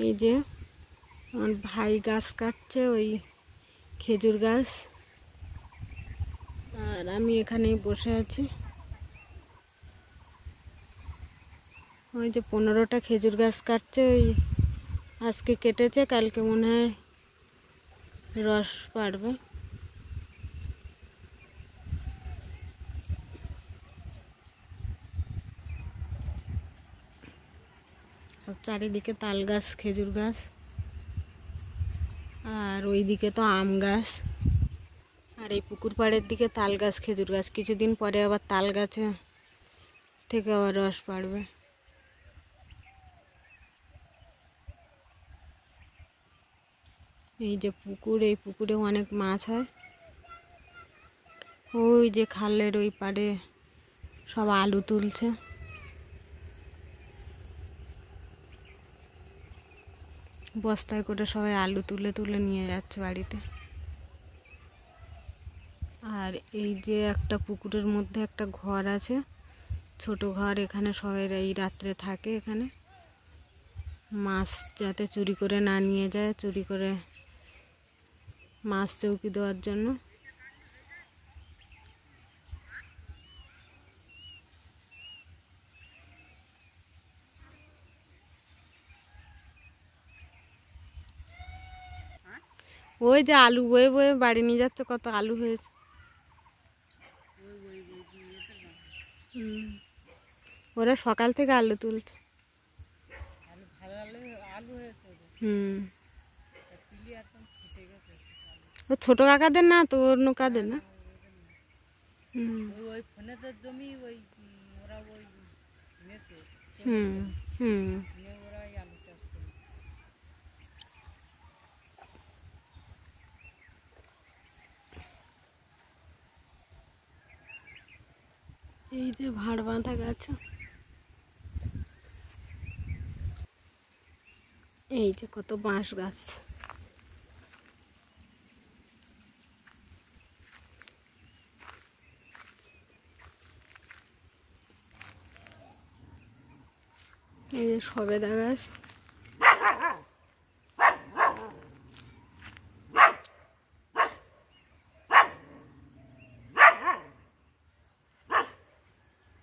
এই যে আমার ভাই গাছ কাটছে, ওই খেজুর গাছ, আর আমি এখানেই বসে আছি। ওই যে 15টা খেজুর গাছ কাটছে, ওই আজকে কেটেছে, কালকে মনে হয় রস পাড়বে। সব চারিদিকে তাল গাছ, খেজুর গাছ, আর ওই দিকে তো আম গাছ, আর এই পুকুর পাড়ের দিকে তাল গাছ, খেজুর গাছ। কিছুদিন পরে আবার তাল গাছে থেকে আবার রস পাড়বে। এই যে পুকুর, এই পুকুরে অনেক মাছ হয়। ওই যে খালের ওই পাড়ে সব আলু তুলছে। বস্তায় করে সবাই আলু তুলে তুলে নিয়ে যাচ্ছে বাড়িতে। আর এই যে একটা পুকুরের মধ্যে একটা ঘর আছে, ছোট ঘর, এখানে সবাই এই রাত্রে থাকে। এখানে মাছ যাতে চুরি করে না নিয়ে যায়, চুরি করে মাছ চৌকি দেওয়ার জন্য। ওই যে আলু বয়ে বয়ে বাড়ি নিয়ে যাচ্ছে, কত আলু হয়েছে। ওরা সকাল থেকে আলু তুলছে। ও ছোট কাকাদের না তো, অন্য কাদের না। এই যে ভাড় বাঁধা গাছ, এই যে কত বাঁশ গাছ। এই যে সবেদা গাছ।